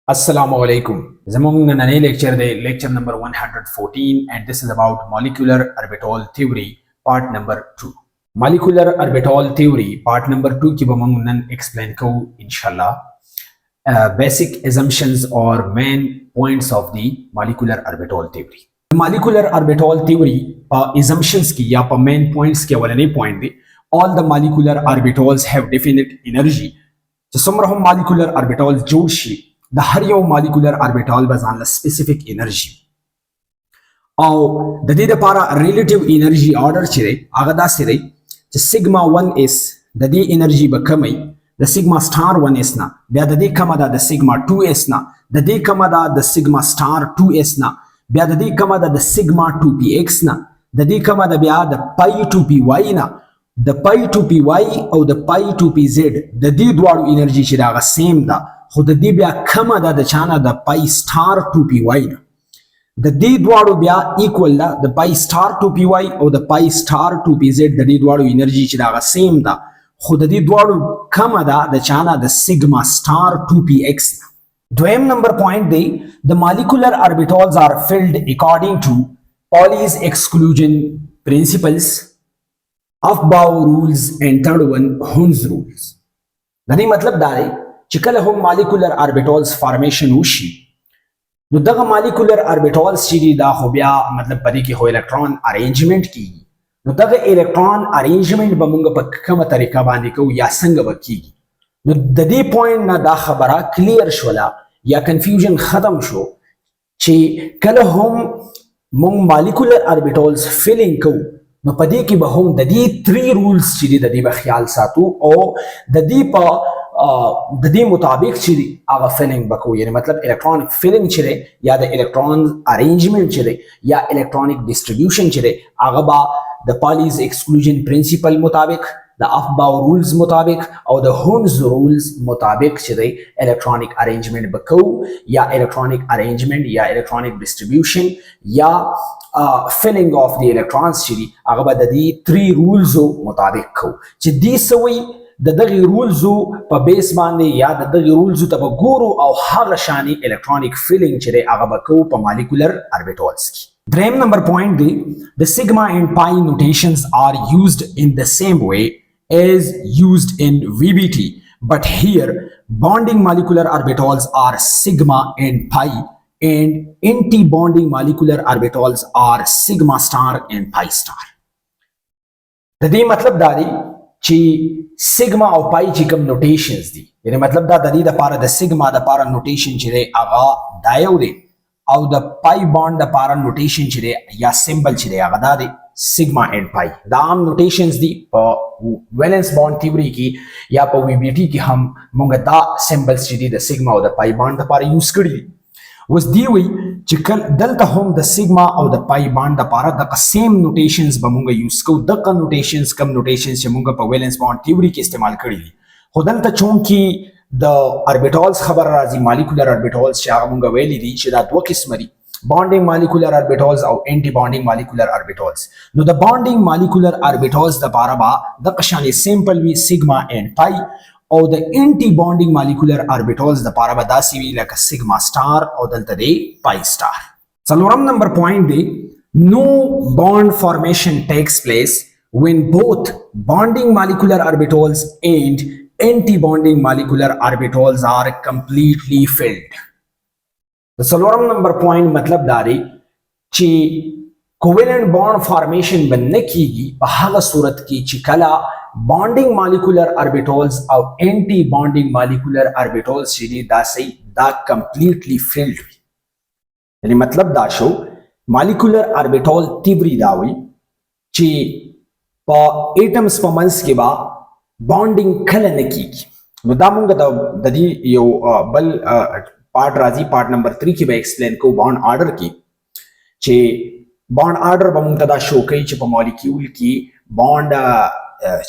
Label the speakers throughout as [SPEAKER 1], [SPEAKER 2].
[SPEAKER 1] Assalamu alaikum. Zamong nane lecture de lecture number 114 and this is about molecular orbital theory part number 2. Molecular orbital theory part number 2 ki bamong nan explain ko inshallah basic assumptions or main points of the molecular orbital theory. Molecular orbital theory assumptions ki ya pa main points ki walane point de all the molecular orbitals have definite energy. So somrahum molecular orbitals jod shi د هر یو مالیکولر اربیټال به ځان له سپیسیفیک انرژي او د دې لپاره ریلیټیو انرژي آرډر چې دی هغه داسې دی چې سیګما 1 اس د دې انرژي به کمی د سیګما سټار 1 اس نه بیا د دې کمه ده د سیګما 2 اس نه د دې کمه ده د سیګما سټار 2 اس نه بیا د دې کمه ده د سیګما 2 پی ایکس نه د دې کمه ده بیا د پای 2 پی وای نه د پای 2 پی وای او د پای 2 پی زد د دې دواړو انرژي چې دا هغه سیم ده خو د دې بیا کمه ده د چانه د پای سټار 2 پی وای نه د دې دواړو بیا ایکوال ده د پای سټار 2 پی وای او د پای سټار 2 پی زد د دې دواړو انرژي چې دا هغه سیم ده خو د دې دواړو کمه ده د چانه د سیګما سټار 2 پی ایکس دویم نمبر پوینټ دی د مالیکولر اوربیټالز آر فیلډ اکارډینګ ټو Pauli's exclusion principles, Aufbau rules and third one Hund's rules. د دې مطلب دا دی چې کله هم مالیکولر اوربیټالز فارمیشن وشي نو دغه مالیکولر اوربیټالز چې دي دا خو بیا مطلب پدې کې هو الکترون ارینجمنت کیږي نو دغه الکترون ارینجمنت به موږ په کومه طریقه باندې کوو یا څنګه به کیږي نو د دې پوینټ نه دا خبره کلیر شوله یا کنفیوژن ختم شو چې کله هم موږ مالیکولر اوربیټالز فیلینګ کوو نو پدې کې به هم د دې 3 رولز چې دي د دې به خیال ساتو او د دې په د دې مطابق چې دی هغه فیلینګ بکو یعنی مطلب الکترونیک فیلینګ چې دی یا د الکترون ارینجمنت چې دی یا الکترونیک ډیسټریبیوشن چې دی هغه به د پالیز ایکسکلوژن پرنسپل مطابق د افباو رولز مطابق او د هونز رولز مطابق چې دی الکترونیک ارینجمنت بکو یا الکترونیک ارینجمنت یا الکترونیک ډیسټریبیوشن یا فیلینګ اف دی الکترونز چې دی هغه به د دې 3 رولز مطابق کو چې دې سوي د دغه رولزو په بیس باندې یا د دغه رولزو ته ګورو او هغه شانی الکترونیک فیلینګ چې دی هغه به کو په مالیکولر اوربیټالز کې دریم نمبر پوینټ دی د سیګما اینڈ پای نوټیشنز آر یوزډ ان د سیم وے as used in VBT but here bonding molecular orbitals are sigma and pi and anti-bonding molecular orbitals are sigma star and pi star د دې مطلب دا دی چې سیګما او پای چې کوم نوټیشنز دي یعنی مطلب دا د دې لپاره د سیګما د لپاره نوټیشن چې دی هغه دا یو دی او د پای بانډ د لپاره نوټیشن چې دی یا سمبل چې دی هغه دا دی سیګما اینڈ پای دا عام نوټیشنز دي په ویلنس بانډ تھیوري کې یا په وی بی ټي کې هم موږ دا سمبلز چې دي د سیګما او د پای بانډ لپاره یوز کړي دي اوس دی وی چې دلته هم د سیګما او د پای بانډ لپاره د سیم نوټیشنز به موږ یوز کوو دغه نوټیشنز کم نوټیشنز چې موږ په ویلنس بانډ تھیوري کې استعمال کړي دي خو دلته چونکې د اوربیټالز خبر راځي مالیکولر اوربیټالز چې هغه موږ ویلي دي چې دا دوه قسم دي bonding molecular orbitals او anti bonding molecular orbitals نو د bonding molecular orbitals د لپاره به د قشانې سیمپل وی سیګما and pi او د anti bonding molecular orbitals د لپاره به داسې وی لکه سیګما star او دلته دی pi star څلورم نمبر پوینټ دی no bond formation takes place when both bonding molecular orbitals and anti bonding molecular orbitals are completely filled د څلورم نمبر پوینټ مطلب دا دی چې کوویلنٹ بانډ فارمیشن به نه کیږي په هغه صورت کې چې کله بانډینګ مالیکولر اوربیټالز او انټي بانډینګ مالیکولر اوربیټالز چې دي دا صحیح دا کمپلیټلی فیلډ وي یعنی مطلب دا شو مالیکولر اوربیټال تیوري دا وي چې په ایټمز په منځ کې با بانډینګ کله نه کیږي نو دا موږ د دې یو بل پارت راځي پارت نمبر 3 کې به ایکسپلین کو بانډ آرډر کې چې بانډ آرډر به موږ دا شو کوي چې په مالیکول کې بانډ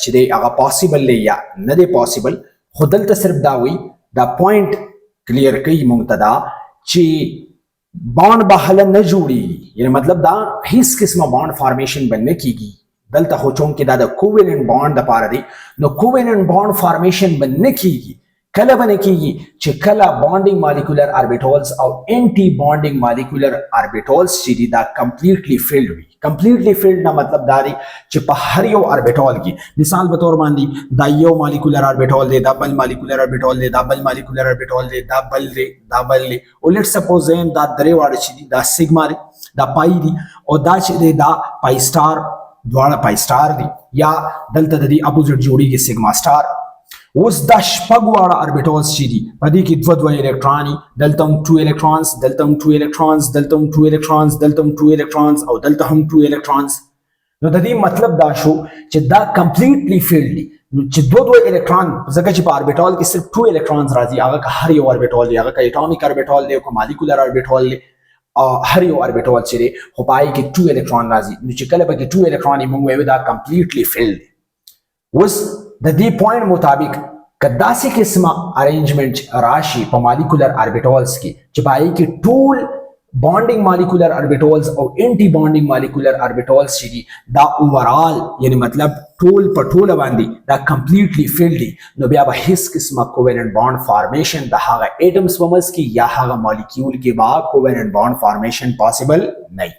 [SPEAKER 1] چې دی هغه پاسیبل دی یا نه دی پاسیبل خو دلته صرف دا وي دا پوینټ کلیر کوي موږ ته دا چې بانډ به هله نه جوړیږي یعنی مطلب دا هیڅ قسمه بانډ فارمیشن به نه کیږي دلته خو چونکې دا د کوویلنٹ بانډ لپاره دی نو کوویلنٹ بانډ فارمیشن به نه کیږي کله باندې کیږي چې کله بانډینګ مالیکولر اربیټالز او انټي بانډینګ مالیکولر اربیټالز چې دي دا کمپلیټلی فیلډ وي. کمپلیټلی فیلډ نه مطلب دا دی چې په هر یو اربیټال کې مثال په تور باندې دا یو مالیکولر اربیټال دی، دا بل مالیکولر اربیټال دی، دا بل مالیکولر اربیټال دی، دا بل دی، دا بل دی، او لیټ سپوز زم دا درې واړه چې دي دا سیګما دی، دا پای دی، او دا چې دی دا پای سٹار، دواړه پای سٹار دی، یا دلته د دې اپوزیټ جوړیږي سیګما سٹار. اوس دا شپږ واړه اربیټالز چې دي په دې کې دوه الکتروني، دلته هم 2 الکترونز، دلته هم 2 الکترونز، دلته هم 2 الکترونز، دلته هم 2 الکترونز، او دلته هم 2 الکترونز. نو د دې مطلب دا شو چې دا کمپلیټلی فیلډ دي. نو چې دوه الکترون ځکه چې په اربیټال کې صرف 2 الکترونز راځي، هغه که هر یو اربیټال دی، هغه که اټومیک اربیټال دی او که مالیکولر اربیټال دی، هر یو اربیټال چې دی خو پای کې 2 الکترون راځي. نو چې کله پکې 2 الکترون موږ وایو دا کمپلیټلی فیلډ دی. اوس د دې پوینټ مطابق که داسې قسمه ارینجمنٹ راشي په مالیکولر اربیټالز کې چې پای کې ټول بانډینګ مالیکولر اربیټالز او انټي بانډینګ مالیکولر اربیټالز چې دي دا اوورال یعنی مطلب ټول په ټوله باندې دا کمپلیټلی فیلډ دي، نو بیا به هیڅ قسمه کووالنت بانډ فارمیشن د هغه ایټمز په منځ کې یا هغه مالیکول کې به کووالنت بانډ فارمیشن پاسبل نه وي.